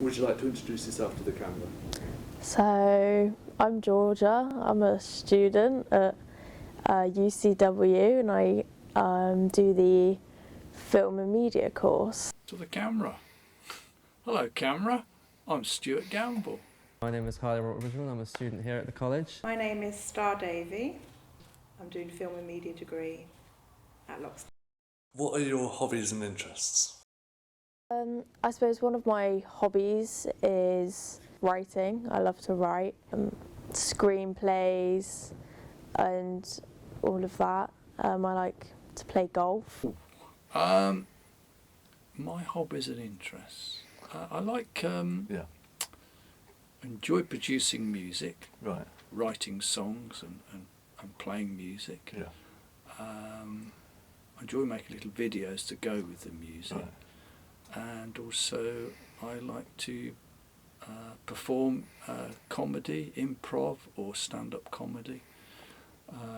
Would you like to introduce yourself to the camera? So, I'm Georgia. I'm a student at UCW and I do the film and media course. To the camera. Hello camera, I'm Stuart Gamble. My name is Harley Rockridge. I'm a student here at the college. My name is Star Davey. I'm doing film and media degree at Loxton. What are your hobbies and interests? I suppose one of my hobbies is writing. I love to write screenplays and all of that. I like to play golf. My hobbies and interests. I like enjoy producing music, Right. writing songs and playing music. Yeah. I enjoy making little videos to go with the music. Right. And also I like to perform comedy, improv or stand-up comedy,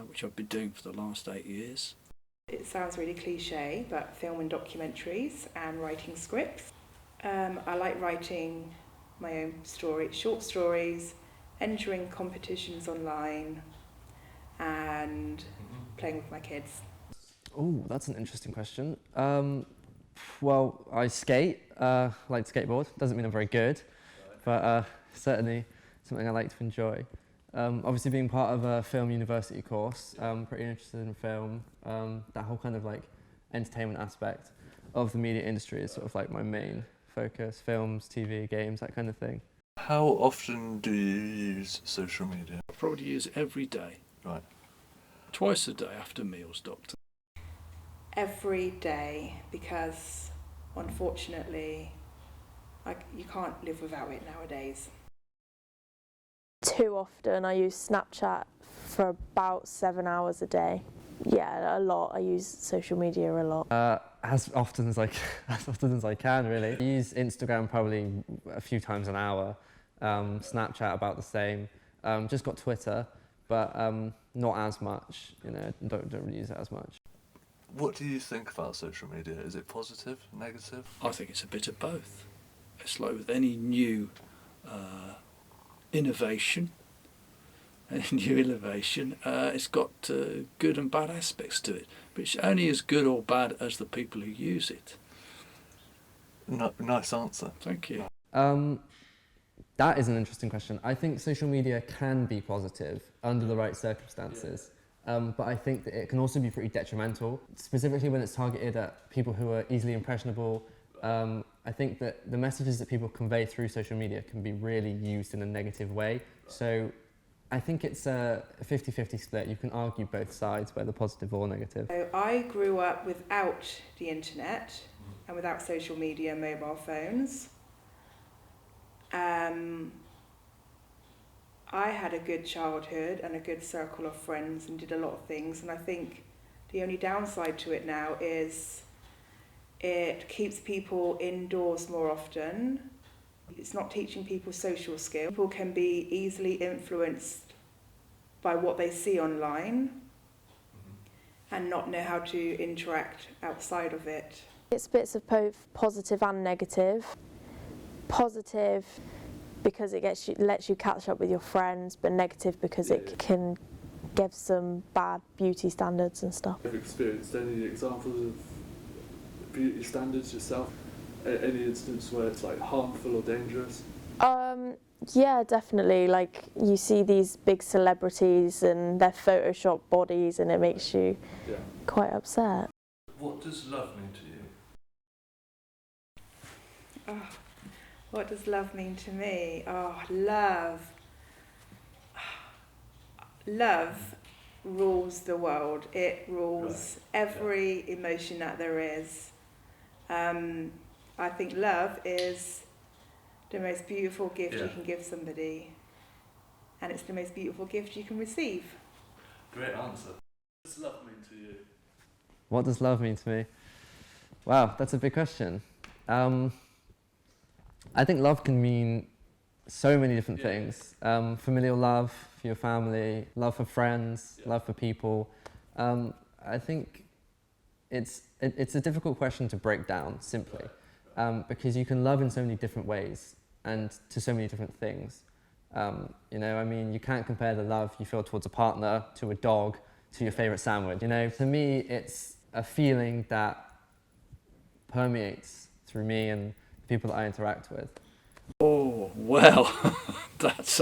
which I've been doing for the last 8 years. It sounds really cliche, but film and documentaries and writing scripts. I like writing my own short stories, entering competitions online and playing with my kids. Oh, that's an interesting question. Well, I skate, like to skateboard. Doesn't mean I'm very good, but certainly something I like to enjoy. Obviously being part of a film university course, I'm pretty interested in film. That whole kind of like entertainment aspect of the media industry is sort of like my main focus. Films, TV, games, that kind of thing. How often do you use social media? I probably use it every day. Right. Twice a day after meals, Doctor. Every day, because unfortunately you can't live without it nowadays. Too often I use Snapchat for about 7 hours a day. Yeah, a lot. I use social media a lot. As often as I can, really. I use Instagram probably a few times an hour. Snapchat about the same. Just got Twitter, but not as much. You know, don't really use it as much. What do you think about social media? Is it positive, negative? I think it's a bit of both. It's like with any new innovation, it's got good and bad aspects to it, but it's only as good or bad as the people who use it. Nice answer. Thank you. That is an interesting question. I think social media can be positive under the right circumstances, but I think that it can also be pretty detrimental, specifically when it's targeted at people who are easily impressionable. I think that the messages that people convey through social media can be really used in a negative way. So I think it's a 50-50 split. You can argue both sides, whether positive or negative. So I grew up without the internet and without social media, mobile phones. I had a good childhood and a good circle of friends and did a lot of things, and I think the only downside to it now is it keeps people indoors more often. It's not teaching people social skills. People can be easily influenced by what they see online and not know how to interact outside of it. It's bits of both positive and negative. Positive because it lets you catch up with your friends, but negative because it can give some bad beauty standards and stuff. Have you experienced any examples of beauty standards yourself? Any instance where it's like harmful or dangerous? Yeah, definitely. Like you see these big celebrities and their Photoshop bodies, and it makes you quite upset. What does love mean to you? Oh, what does love mean to me? Oh, love. Love rules the world. It rules every emotion that there is. I think love is the most beautiful gift you can give somebody, and it's the most beautiful gift you can receive. Great answer. What does love mean to you? What does love mean to me? Wow, that's a big question. I think love can mean so many different things. Familial love for your family, love for friends, love for people. I think it's a difficult question to break down simply, because you can love in so many different ways. and to so many different things. You know, I mean, you can't compare the love you feel towards a partner, to a dog, to your favourite sandwich. You know, to me, it's a feeling that permeates through me and the people that I interact with. Oh, well, that's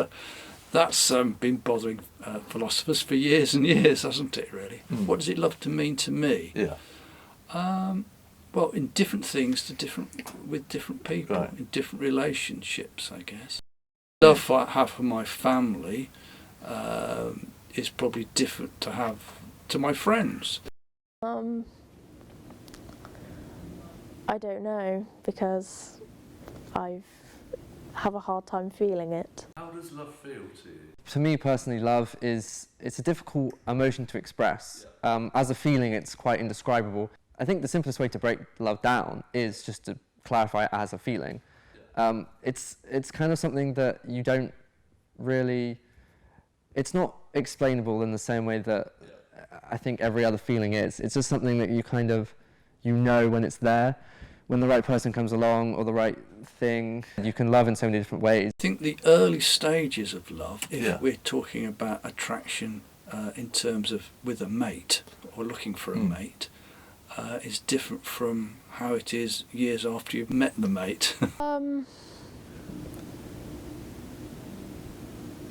been bothering philosophers for years and years, hasn't it, really? What does it love to mean to me? Yeah. Well, in different things with different people, Right. in different relationships, I guess. The love I have for my family is probably different to have to my friends. I don't know, because I have a hard time feeling it. How does love feel to you? For me personally, love it's a difficult emotion to express. As a feeling, it's quite indescribable. I think the simplest way to break love down is just to clarify it as a feeling. It's kind of something that you don't really, it's not explainable in the same way that I think every other feeling is. It's just something that you kind of, you know when it's there, when the right person comes along or the right thing. You can love in so many different ways. I think the early stages of love, if we're talking about attraction in terms of with a mate or looking for a mate, is different from how it is years after you've met the mate.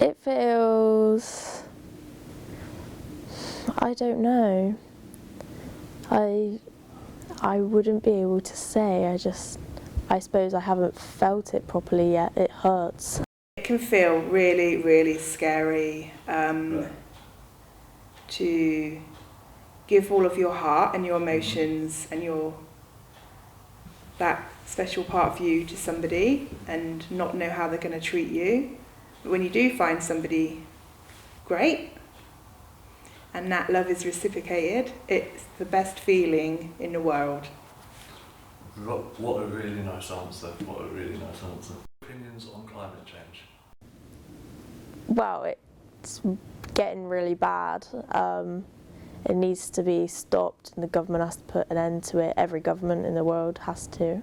It feels, I don't know. I wouldn't be able to say. I suppose I haven't felt it properly yet. It hurts. It can feel really, really scary to give all of your heart and your emotions and that special part of you to somebody and not know how they're going to treat you. But when you do find somebody great and that love is reciprocated, it's the best feeling in the world. What a really nice answer. What a really nice answer. Opinions on climate change? Well, it's getting really bad. It needs to be stopped and the government has to put an end to it. Every government in the world has to.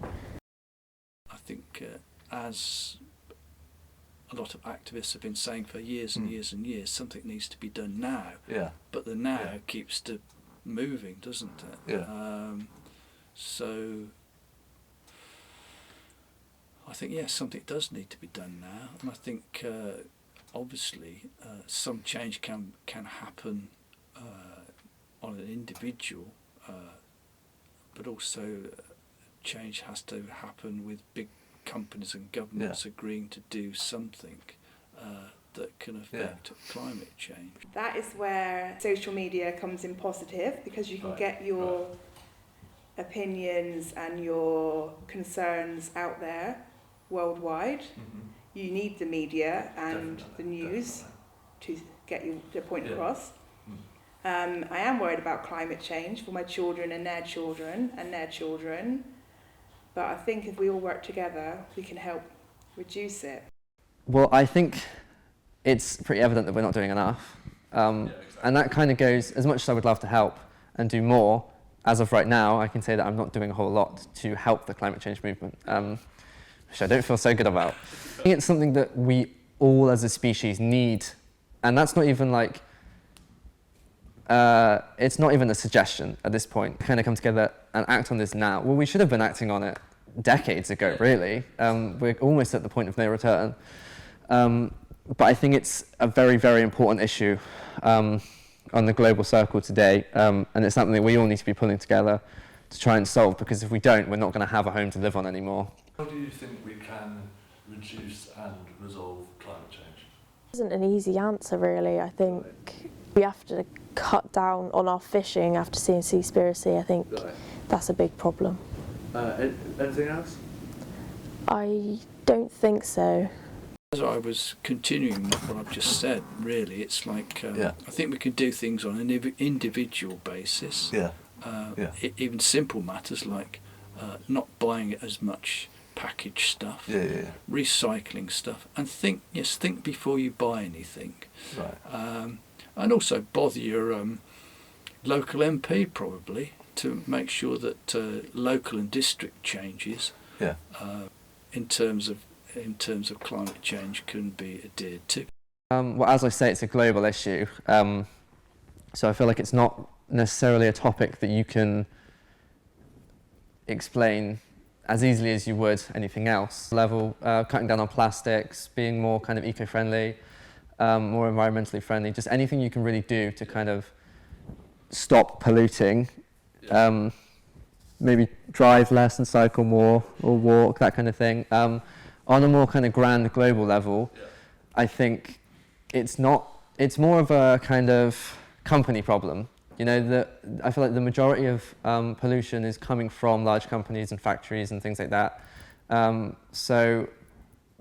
I think as a lot of activists have been saying for years and years and years, something needs to be done now. Yeah. But the now keeps moving, doesn't it? Yeah. So I think, yes, something does need to be done now. And I think, obviously, some change can happen on an individual, but also change has to happen with big companies and governments agreeing to do something that can affect climate change. That is where social media comes in positive, because you can get your opinions and your concerns out there worldwide. You need the media and the news to get your point across. I am worried about climate change for my children and their children and their children, but I think if we all work together, we can help reduce it. Well, I think it's pretty evident that we're not doing enough. And that kind of goes, as much as I would love to help and do more, as of right now, I can say that I'm not doing a whole lot to help the climate change movement, which I don't feel so good about. I think it's something that we all as a species need, and that's not even like, it's not even a suggestion at this point. Kind of come together and act on this now. Well, we should have been acting on it decades ago, really. We're almost at the point of no return. But I think it's a very, very important issue on the global circle today, and it's something that we all need to be pulling together to try and solve, because if we don't, we're not going to have a home to live on anymore. How do you think we can reduce and resolve climate change? It isn't an easy answer, really. I think we have to cut down on our fishing after seeing Seaspiracy. I think that's a big problem. Anything else? I don't think so. As I was continuing what I've just said, really, it's like I think we can do things on an individual basis. Even simple matters like not buying as much packaged stuff, recycling stuff, and think before you buy anything. And also bother your local MP probably to make sure that local and district changes in terms of in terms of climate change can be adhered to? Well, as I say, it's a global issue. So I feel like it's not necessarily a topic that you can explain as easily as you would anything else. Cutting down on plastics, being more kind of eco-friendly, more environmentally friendly, just anything you can really do to kind of stop polluting. Maybe drive less and cycle more, or walk, that kind of thing. On a more kind of grand global level, I think it's more of a kind of company problem. You know, I feel like the majority of pollution is coming from large companies and factories and things like that. So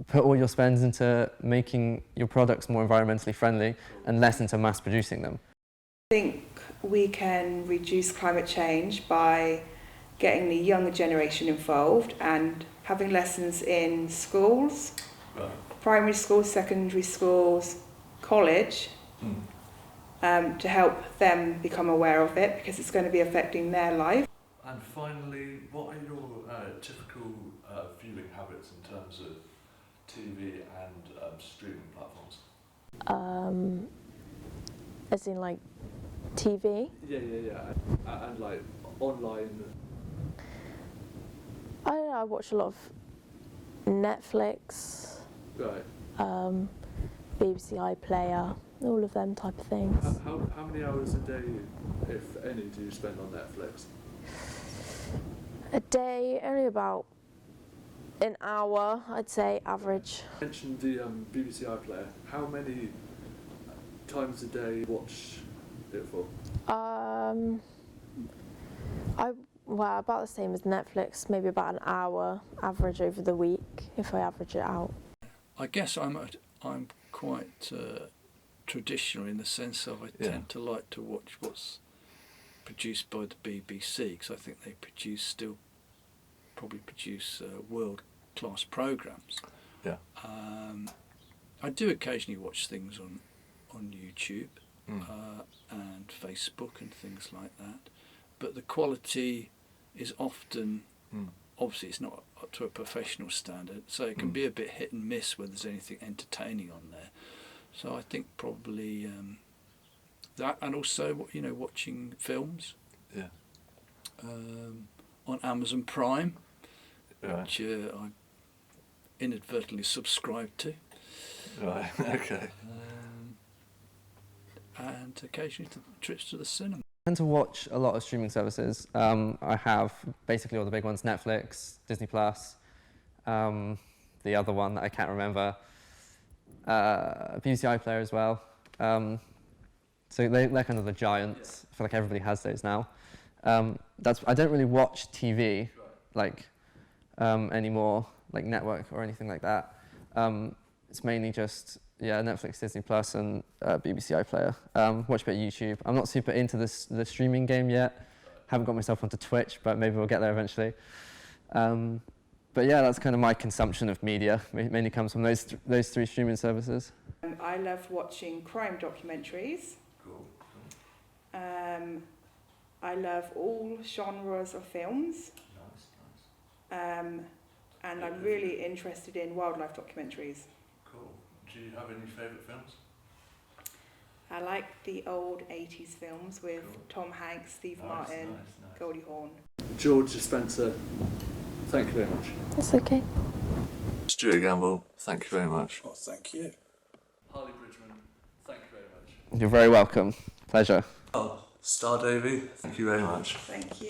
put all your spends into making your products more environmentally friendly and less into mass producing them. I think we can reduce climate change by getting the younger generation involved and having lessons in schools, primary schools, secondary schools, college, to help them become aware of it, because it's going to be affecting their life. And finally, what are your typical viewing habits in terms of TV and streaming platforms? As in like TV? Yeah. And like online. I don't know, I watch a lot of Netflix, Right. BBC iPlayer, all of them type of things. How many hours a day, if any, do you spend on Netflix? A day, only about an hour, I'd say, average. You mentioned the BBC iPlayer. How many times a day you watch it for? Well, about the same as Netflix, maybe about an hour average over the week, if I average it out. I guess I'm quite traditional in the sense of I tend to like to watch what's produced by the BBC, because I think they probably produce world-class programmes. Yeah. I do occasionally watch things on YouTube and Facebook and things like that, but the quality is often, obviously it's not up to a professional standard, so it can be a bit hit and miss whether there's anything entertaining on there. So I think probably that, and also watching films on Amazon Prime, which I inadvertently subscribed to. Right. Okay. And occasionally trips to the cinema. I tend to watch a lot of streaming services. I have basically all the big ones: Netflix, Disney Plus, the other one that I can't remember, BBC iPlayer as well. So they're kind of the giants. I feel like everybody has those now. I don't really watch TV anymore, like network or anything like that. It's mainly just Netflix, Disney Plus, and BBC iPlayer. Watch a bit of YouTube. I'm not super into the streaming game yet. Haven't got myself onto Twitch, but maybe we'll get there eventually. But yeah, that's kind of my consumption of media. Mainly comes from those three streaming services. I love watching crime documentaries. Cool. I love all genres of films. Nice. And I'm really interested in wildlife documentaries. Cool. Do you have any favourite films? I like the old 80s films with Tom Hanks, Steve Martin, Nice. Goldie Hawn. George Spencer, thank you very much. That's okay. Stuart Gamble, thank you very much. Oh, thank you. Harley Bridgman, thank you very much. You're very welcome. Pleasure. Star Davey, thank you very much. Thank you.